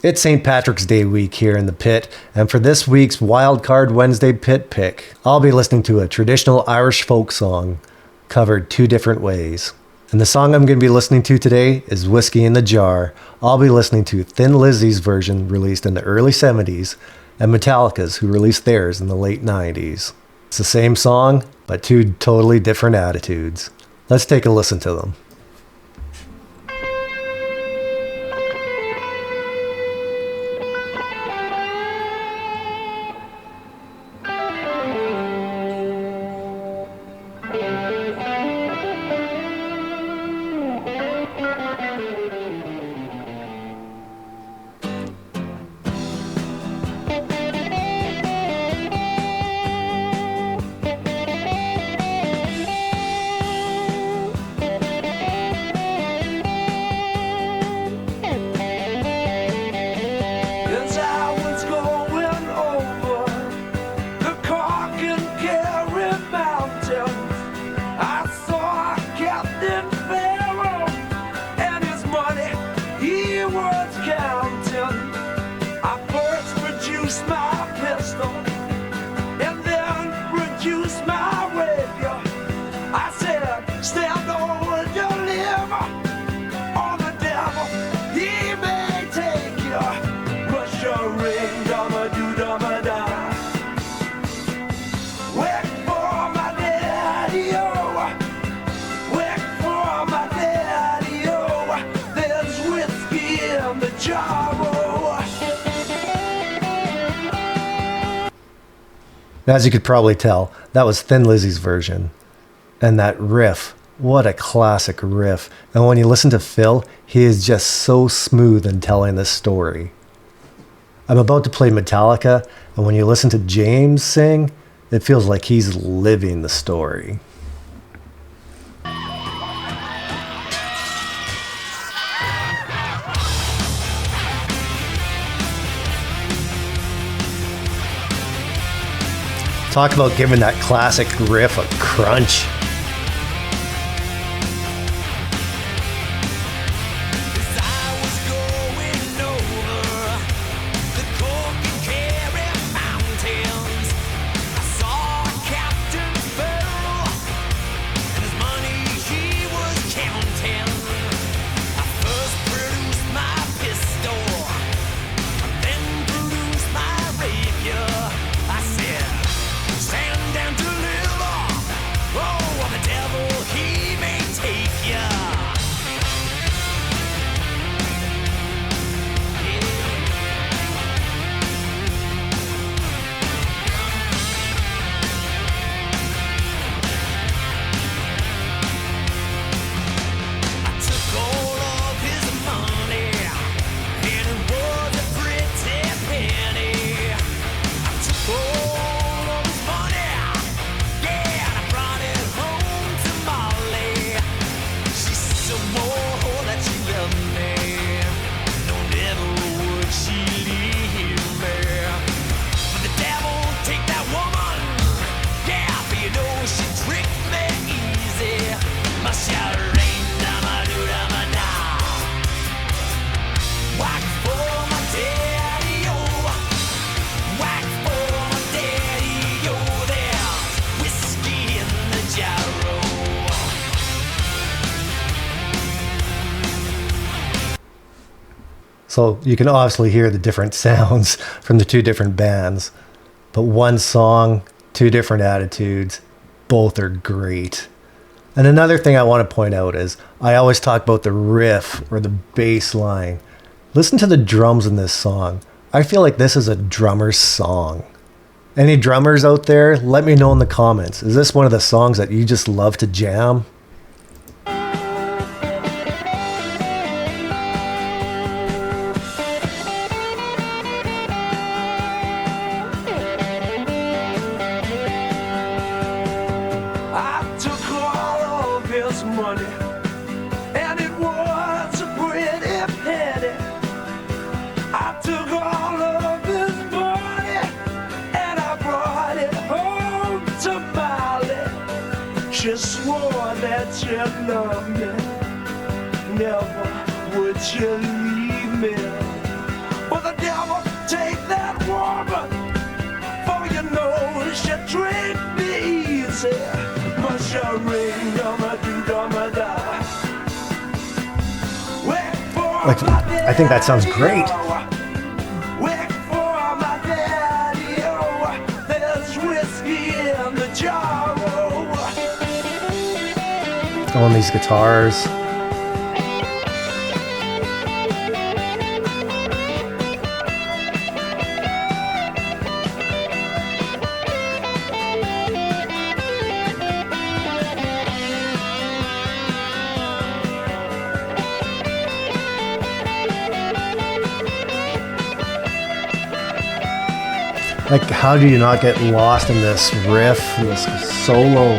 It's St. Patrick's Day week here in the pit, and for this week's Wildcard Wednesday pit pick, I'll be listening to a traditional Irish folk song covered two different ways. And the song I'm going to be listening to today is Whiskey in the Jar. I'll be listening to Thin Lizzy's version released in the early 70s and Metallica's who released theirs in the late 90s. It's the same song, but two totally different attitudes. Let's take a listen to them. As you could probably tell, that was Thin Lizzy's version. And that riff, what a classic riff. And when you listen to Phil, he is just so smooth in telling this story. I'm about to play Metallica, and when you listen to James sing, it feels like he's living the story. Talk about giving that classic riff a crunch. So you can obviously hear the different sounds from the two different bands. But one song, two different attitudes, both are great. And another thing I want to point out is I always talk about the riff or the bass line. Listen to the drums in this song. I feel like this is a drummer's song. Any drummers out there, let me know in the comments. Is this one of the songs that you just love to jam? You swore that you loved me, never would you leave me. But Like, I think that sounds great. Oh, and these guitars. Like, how do you not get lost in this riff, this solo?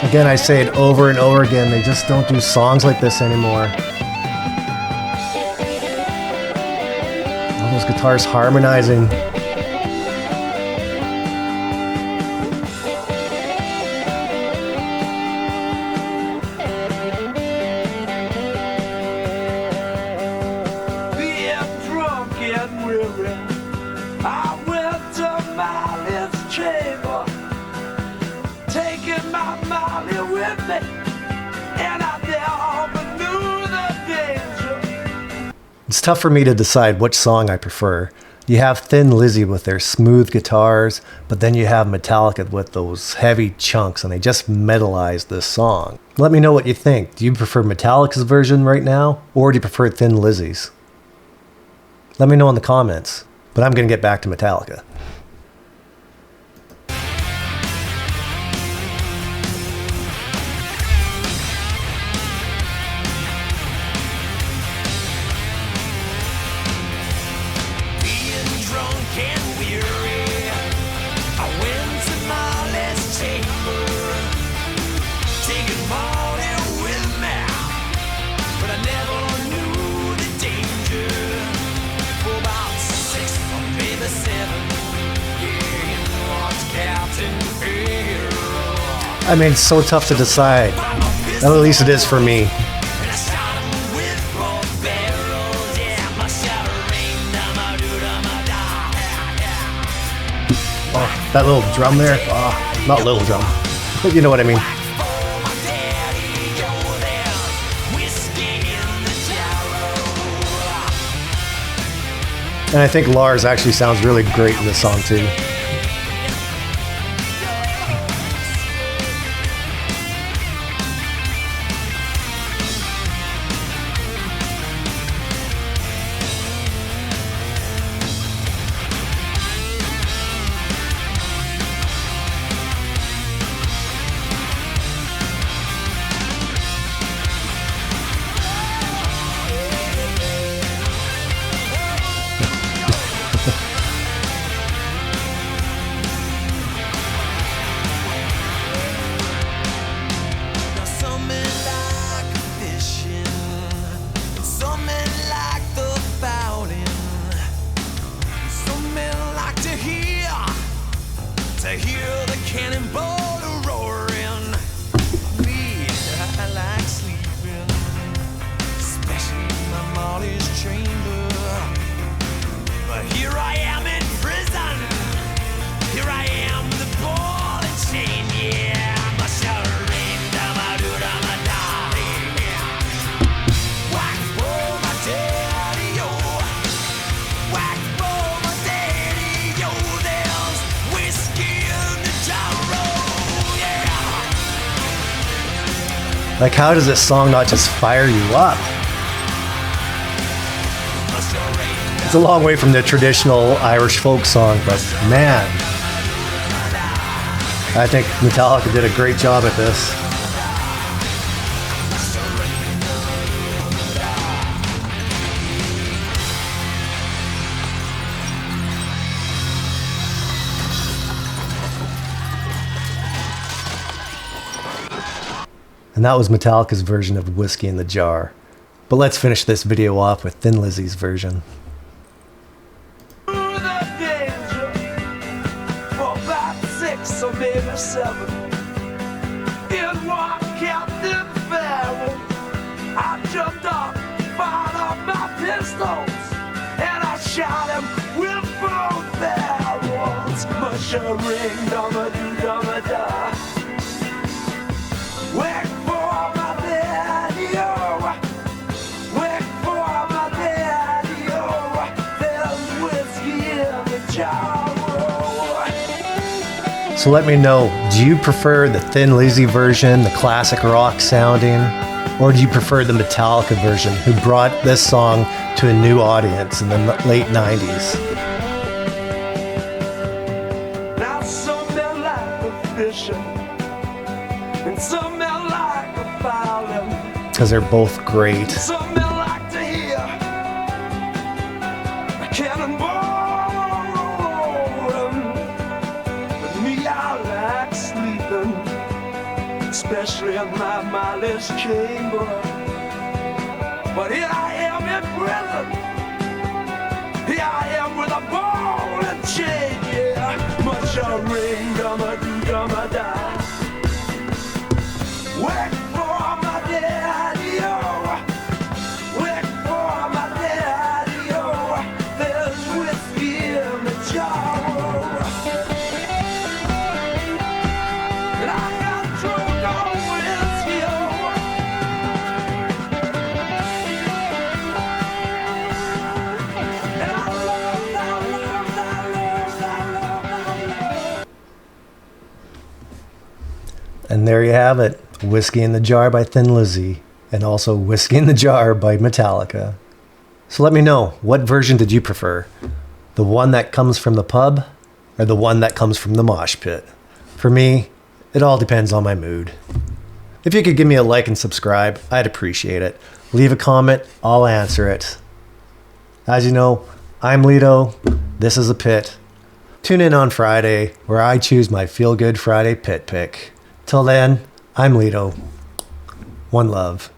Again, I say it over and over again, they just don't do songs like this anymore. All those guitars harmonizing. It's tough for me to decide which song I prefer. You have Thin Lizzy with their smooth guitars, but then you have Metallica with those heavy chunks, and they just metalized this song. Let me know what you think. Do you prefer Metallica's version right now, or do you prefer Thin Lizzy's? Let me know in the comments, but I'm going to get back to Metallica. I mean, it's so tough to decide. At least it is for me. Oh, that little drum there. Oh, not little drum, but you know what I mean. And I think Lars actually sounds really great in this song too. Like, how does this song not just fire you up? It's a long way from the traditional Irish folk song, but man, I think Metallica did a great job at this. And that was Metallica's version of Whiskey in the Jar. But let's finish this video off with Thin Lizzy's version. Or maybe 7 in one Captain Fair. much a ring, dum-a-doo-dum-a-da. Wait for my daddy-o. Wait for my daddy-o. There's whiskey in the jar. So let me know, do you prefer the Thin Lizzy version, the classic rock sounding, or do you prefer the Metallica version, who brought this song to a new audience in the late 90s? Now some men like the fishing, and some men like the fowling. Because they're both great. Some men like to hear a cannonball rolling. But me, I like sleeping, especially in my mindless chamber. But here I am in prison. Here I am with a ball and chain, yeah. Much a ring, dum-a-doo-dum-a-da. Wait for my daddy-o. Wait for my daddy-o. There's whiskey in the jar. And I got drunk on whiskey-o. And I love. And there you have it, Whiskey in the Jar by Thin Lizzy, and also Whiskey in the Jar by Metallica. So let me know, what version did you prefer? The one that comes from the pub, or the one that comes from the mosh pit? For me, it all depends on my mood. If you could give me a like and subscribe, I'd appreciate it. Leave a comment, I'll answer it. As you know, I'm Lito, this is The Pit. Tune in on Friday, where I choose my Feel Good Friday Pit Pick. Till then, I'm Lito. One love.